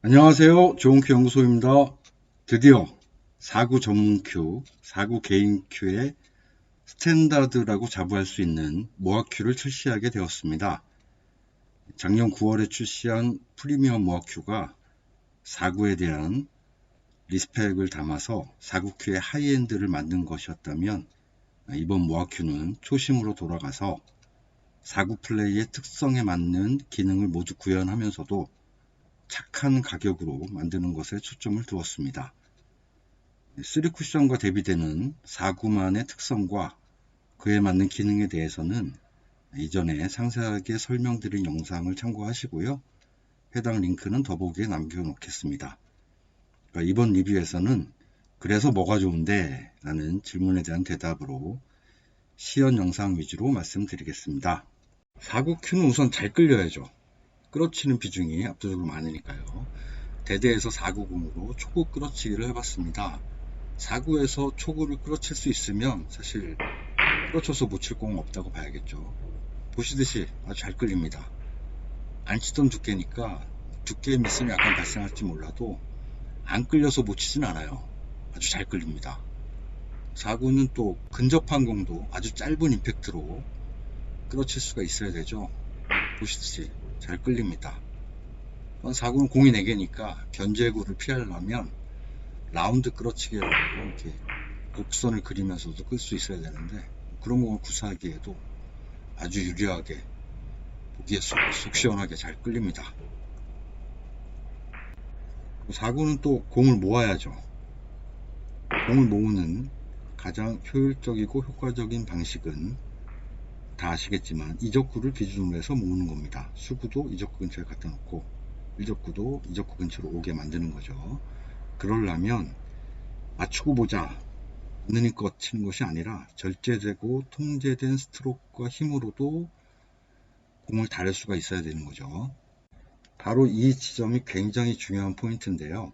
안녕하세요. 좋은큐 연구소입니다. 드디어 4구 전문 큐, 4구 개인 큐의 스탠다드라고 자부할 수 있는 모아 큐를 출시하게 되었습니다. 작년 9월에 출시한 프리미엄 모아 큐가 4구에 대한 리스펙을 담아서 4구 큐의 하이엔드를 만든 것이었다면, 이번 모아 큐는 초심으로 돌아가서 4구 플레이의 특성에 맞는 기능을 모두 구현하면서도 착한 가격으로 만드는 것에 초점을 두었습니다. 3쿠션과 대비되는 4구만의 특성과 그에 맞는 기능에 대해서는 이전에 상세하게 설명드린 영상을 참고하시고요. 해당 링크는 더보기에 남겨놓겠습니다. 이번 리뷰에서는 그래서 뭐가 좋은데? 라는 질문에 대한 대답으로 시연 영상 위주로 말씀드리겠습니다. 4구 큐는 우선 잘 끌려야죠. 끌어치는 비중이 압도적으로 많으니까요. 대대에서 4구공으로 초구 끌어치기를 해봤습니다. 4구에서 초구를 끌어칠 수 있으면 사실 끌어쳐서 못 칠 공은 없다고 봐야겠죠. 보시듯이 아주 잘 끌립니다. 안 치던 두께니까 두께의 미스는 약간 발생할지 몰라도 안 끌려서 못 치진 않아요. 아주 잘 끌립니다. 4구는 또 근접한 공도 아주 짧은 임팩트로 끌어칠 수가 있어야 되죠. 보시듯이 잘 끌립니다. 4구는 공이 4개니까 견제구를 피하려면 라운드 끌어치기라고 이렇게 곡선을 그리면서도 끌 수 있어야 되는데, 그런 공을 구사하기에도 아주 유리하게 보기에 속 시원하게 잘 끌립니다. 4구는 또 공을 모아야죠. 공을 모으는 가장 효율적이고 효과적인 방식은 다 아시겠지만 이적구를 기준으로 해서 모으는 겁니다. 수구도 이적구 근처에 갖다 놓고 일적구도 이적구 근처로 오게 만드는 거죠. 그러려면 맞추고 보자, 느니껏 치는 것이 아니라 절제되고 통제된 스트로크와 힘으로도 공을 다룰 수가 있어야 되는 거죠. 바로 이 지점이 굉장히 중요한 포인트인데요.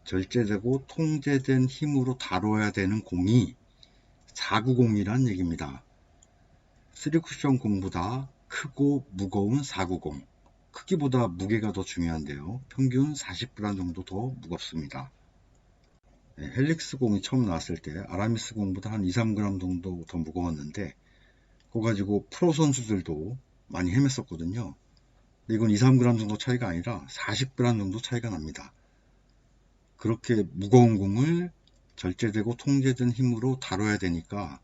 절제되고 통제된 힘으로 다뤄야 되는 공이 4구공이란 얘기입니다. 3쿠션 공보다 크고 무거운 4구공. 크기보다 무게가 더 중요한데요. 평균 40g 정도 더 무겁습니다. 헬릭스 공이 처음 나왔을 때 아라미스 공보다 한 2-3g 정도 더 무거웠는데, 그거 가지고 프로 선수들도 많이 헤맸었거든요. 이건 2-3g 정도 차이가 아니라 40g 정도 차이가 납니다. 그렇게 무거운 공을 절제되고 통제된 힘으로 다뤄야 되니까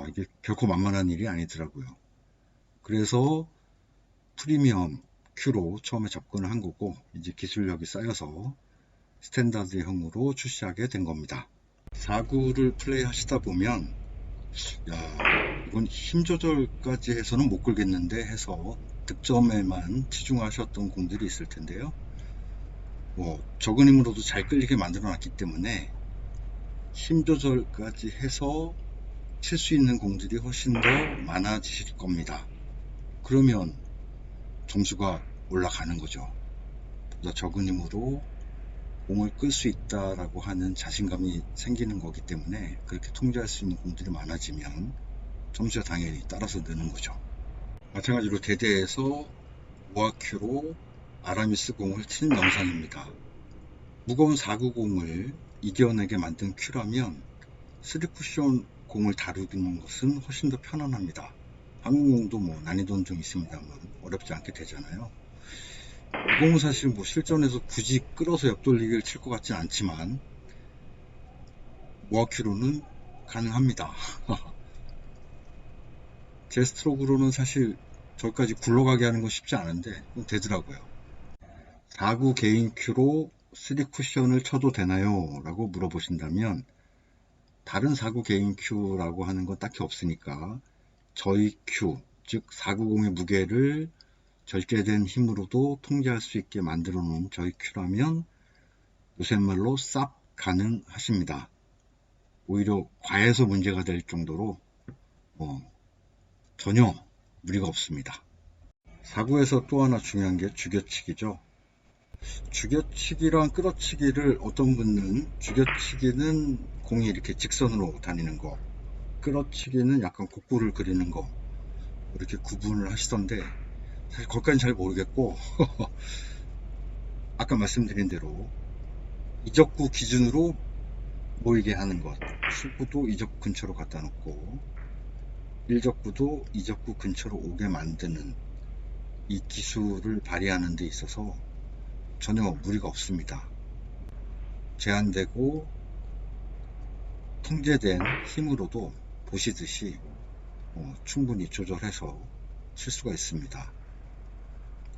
이게 결코 만만한 일이 아니더라고요. 그래서 프리미엄 큐로 처음에 접근을 한 거고, 이제 기술력이 쌓여서 스탠다드형으로 출시하게 된 겁니다. 4구를 플레이 하시다 보면 이건 힘 조절까지 해서는 못 끌겠는데 해서 득점에만 치중하셨던 공들이 있을 텐데요. 적은 힘으로도 잘 끌리게 만들어 놨기 때문에 힘 조절까지 해서 칠 수 있는 공들이 훨씬 더 많아지실 겁니다. 그러면 점수가 올라가는 거죠. 보다 적은 힘으로 공을 끌 수 있다라고 하는 자신감이 생기는 거기 때문에, 그렇게 통제할 수 있는 공들이 많아지면 점수가 당연히 따라서 느는 거죠. 마찬가지로 대대에서 모아큐로 아라미스 공을 친 영상입니다. 무거운 4구공을 이겨내게 만든 큐라면 3쿠션 공을 다루는 것은 훨씬 더 편안합니다. 한국공도 난이도는 좀 있습니다만 어렵지 않게 되잖아요. 이 공은 사실 실전에서 굳이 끌어서 옆돌리기를 칠 것 같진 않지만 모아큐로는 가능합니다. 제 스트로크로는 사실 저기까지 굴러가게 하는 건 쉽지 않은데 되더라고요. 4구 개인 큐로 3쿠션을 쳐도 되나요? 라고 물어보신다면, 다른 4구 개인 큐라고 하는 건 딱히 없으니까 저희 큐, 즉 4구공의 무게를 절제된 힘으로도 통제할 수 있게 만들어 놓은 저희 큐라면 요새말로 쌉 가능하십니다. 오히려 과해서 문제가 될 정도로 전혀 무리가 없습니다. 4구에서 또 하나 중요한 게 죽여치기죠. 죽여치기랑 끌어치기를 어떤 분은, 죽여치기는 공이 이렇게 직선으로 다니는 거, 끌어치기는 약간 곡구를 그리는 거, 이렇게 구분을 하시던데 사실 거기까지는 잘 모르겠고 아까 말씀드린 대로 이적구 기준으로 모이게 하는 것, 수구도 이적구 근처로 갖다 놓고 일적구도 이적구 근처로 오게 만드는 이 기술을 발휘하는 데 있어서 전혀 무리가 없습니다. 제한되고 통제된 힘으로도 보시듯이 충분히 조절해서 칠 수가 있습니다.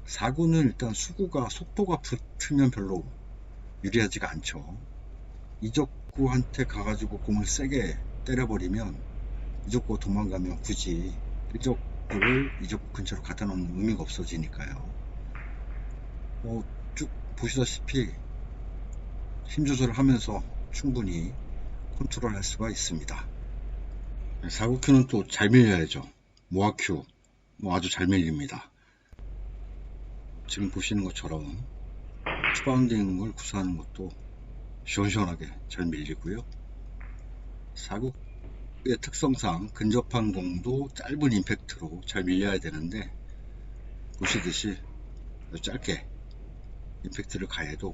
4구는 일단 수구가 속도가 붙으면 별로 유리하지가 않죠. 이적구한테 가가지고 공을 세게 때려버리면 이적구가 도망가면 굳이 일적구를 이적구 근처로 갖다 놓는 의미가 없어지니까요. 쭉 보시다시피 힘 조절을 하면서 충분히 컨트롤 할 수가 있습니다. 4구큐는 또 잘 밀려야죠. 모아큐 아주 잘 밀립니다. 지금 보시는 것처럼 투바운딩을 구사하는 것도 시원시원하게 잘 밀리고요. 4구의 특성상 근접한 공도 짧은 임팩트로 잘 밀려야 되는데 보시듯이 짧게 임팩트를 가해도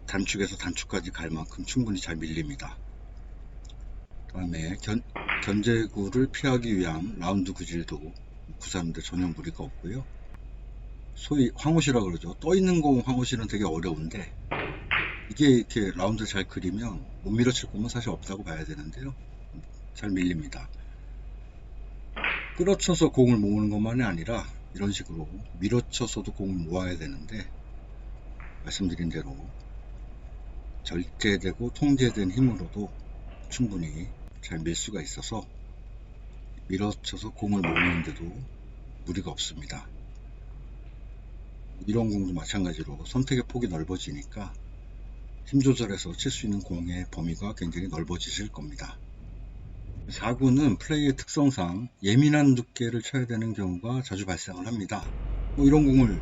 단축에서 단축까지 갈 만큼 충분히 잘 밀립니다. 그 다음에 견제구를 피하기 위한 라운드 구질도 구사하는데 전혀 무리가 없고요. 소위 황호시라고 그러죠. 떠있는 공 황호시는 되게 어려운데 이게 이렇게 라운드 잘 그리면 못 밀어칠 공은 사실 없다고 봐야 되는데요. 잘 밀립니다. 끌어쳐서 공을 모으는 것만이 아니라 이런 식으로 밀어쳐서도 공을 모아야 되는데 말씀드린 대로 절제되고 통제된 힘으로도 충분히 잘 밀 수가 있어서 밀어쳐서 공을 모으는데도 무리가 없습니다. 이런 공도 마찬가지로 선택의 폭이 넓어지니까 힘 조절해서 칠 수 있는 공의 범위가 굉장히 넓어지실 겁니다. 4구는 플레이의 특성상 예민한 두께를 쳐야 되는 경우가 자주 발생을 합니다. 이런 공을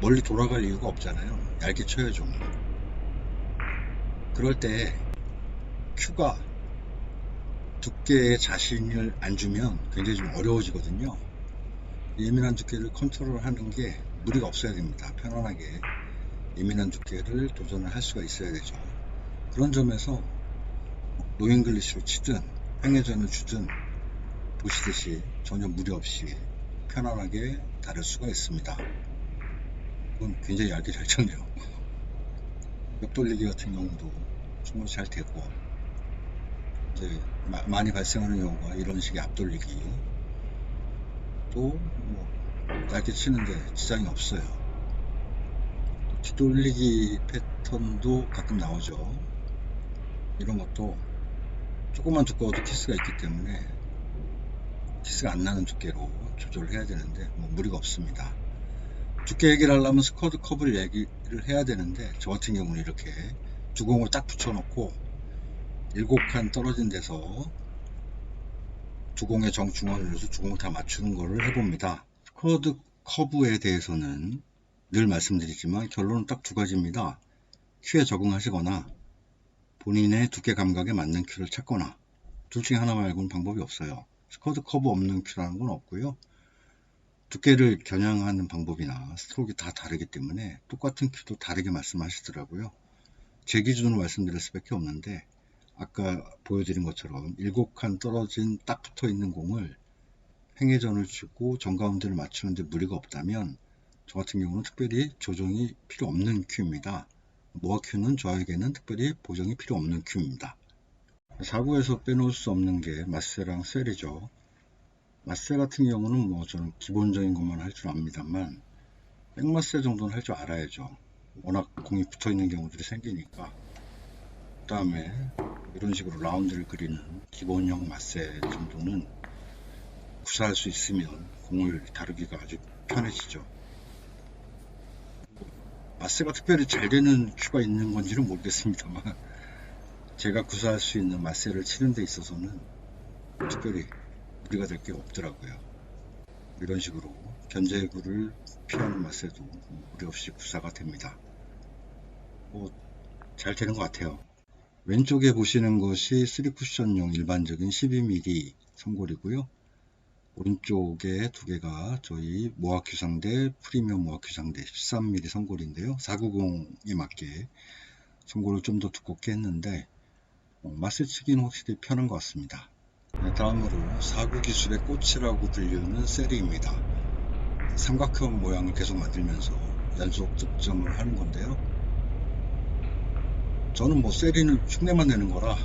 멀리 돌아갈 이유가 없잖아요. 얇게 쳐야죠. 그럴 때 큐가 두께에 자신을 안 주면 굉장히 좀 어려워지거든요. 예민한 두께를 컨트롤 하는 게 무리가 없어야 됩니다. 편안하게 예민한 두께를 도전을 할 수가 있어야 되죠. 그런 점에서 노잉글리시로 치든 횡회전을 주든 보시듯이 전혀 무리 없이 편안하게 다룰 수가 있습니다. 이건 굉장히 얇게 잘 쳤네요. 옆돌리기 같은 경우도 충분히 잘 되고 이제 많이 발생하는 경우가 이런 식의 앞돌리기 또 얇게 치는데 지장이 없어요. 뒤돌리기 패턴도 가끔 나오죠. 이런 것도 조금만 두꺼워도 키스가 있기 때문에 키스가 안 나는 두께로 조절을 해야 되는데 무리가 없습니다. 두께 얘기를 하려면 스쿼드 컵을 얘기를 해야 되는데 저 같은 경우는 이렇게 두 공을 딱 붙여놓고 7칸 떨어진 데서 두 공의 정중앙을 넣어서 두 공을 다 맞추는 거를 해봅니다. 스쿼드 커브에 대해서는 늘 말씀드리지만 결론은 딱 두 가지입니다. 큐에 적응하시거나 본인의 두께 감각에 맞는 큐를 찾거나 둘 중에 하나 말고는 방법이 없어요. 스쿼드 커브 없는 큐라는 건 없고요. 두께를 겨냥하는 방법이나 스트로크가 다 다르기 때문에 똑같은 큐도 다르게 말씀하시더라고요. 제 기준으로 말씀드릴 수밖에 없는데 아까 보여드린 것처럼 7칸 떨어진 딱 붙어 있는 공을 횡회전을 주고 정가운데를 맞추는데 무리가 없다면 저 같은 경우는 특별히 조정이 필요 없는 큐입니다. 모아 큐는 저에게는 특별히 보정이 필요 없는 큐입니다. 4구에서 빼놓을 수 없는 게 마세랑 셀이죠. 마세 같은 경우는 저는 기본적인 것만 할 줄 압니다만 백마세 정도는 할 줄 알아야죠. 워낙 공이 붙어 있는 경우들이 생기니까. 그 다음에 이런 식으로 라운드를 그리는 기본형 마세 정도는 구사할 수 있으면 공을 다루기가 아주 편해지죠. 마세가 특별히 잘 되는 큐가 있는 건지는 모르겠습니다만 제가 구사할 수 있는 마세를 치는 데 있어서는 특별히 무리가 될 게 없더라고요. 이런 식으로 견제구를 피하는 마세도 무리 없이 구사가 됩니다. 잘 되는 것 같아요. 왼쪽에 보시는 것이 3쿠션용 일반적인 12mm 선골이고요. 오른쪽에 두 개가 저희 모아큐상대 프리미엄 모아큐상대 13mm 선골인데요. 490에 맞게 선골을 좀 더 두껍게 했는데 맛을 치기는 확실히 편한 것 같습니다. 다음으로 49 기술의 꽃이라고 불리는 세리입니다. 삼각형 모양을 계속 만들면서 연속 득점을 하는 건데요. 저는 뭐 세리는 흉내만 내는 거라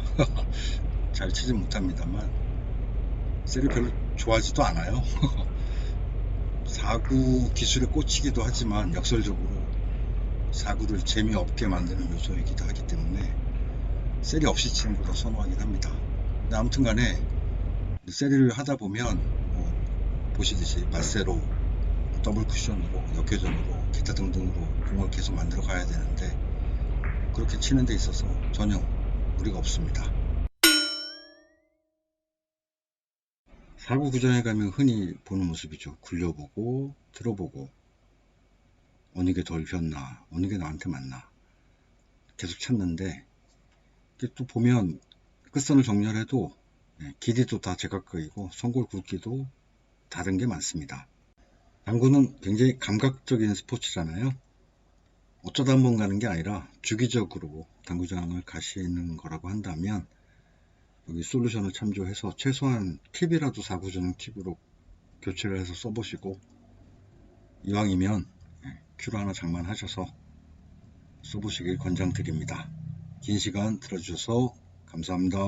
잘 치지 못합니다만 세리 별로 좋아하지도 않아요. 49 기술의 꽃이기도 하지만 역설적으로 49를 재미없게 만드는 요소이기도 하기 때문에 세리 없이 치는 걸 더 선호하긴 합니다. 근데 아무튼 간에 세리를 하다 보면 보시듯이 마세로, 더블 쿠션으로, 역회전으로, 기타 등등으로 공을 계속 만들어 가야 되는데 그렇게 치는 데 있어서 전혀 무리가 없습니다. 4구 구전에 가면 흔히 보는 모습이죠. 굴려보고 들어보고 어느 게 덜 휘었나, 어느 게 나한테 맞나 계속 찾는데 또 보면 끝선을 정렬해도 길이도 다 제각각이고 선골 굵기도 다른 게 많습니다. 당구는 굉장히 감각적인 스포츠잖아요. 어쩌다 한번 가는 게 아니라 주기적으로 당구장을 가시는 거라고 한다면 여기 솔루션을 참조해서 최소한 팁이라도 4구 전용 팁으로 교체를 해서 써보시고 이왕이면 큐로 하나 장만하셔서 써보시길 권장드립니다. 긴 시간 들어주셔서 감사합니다.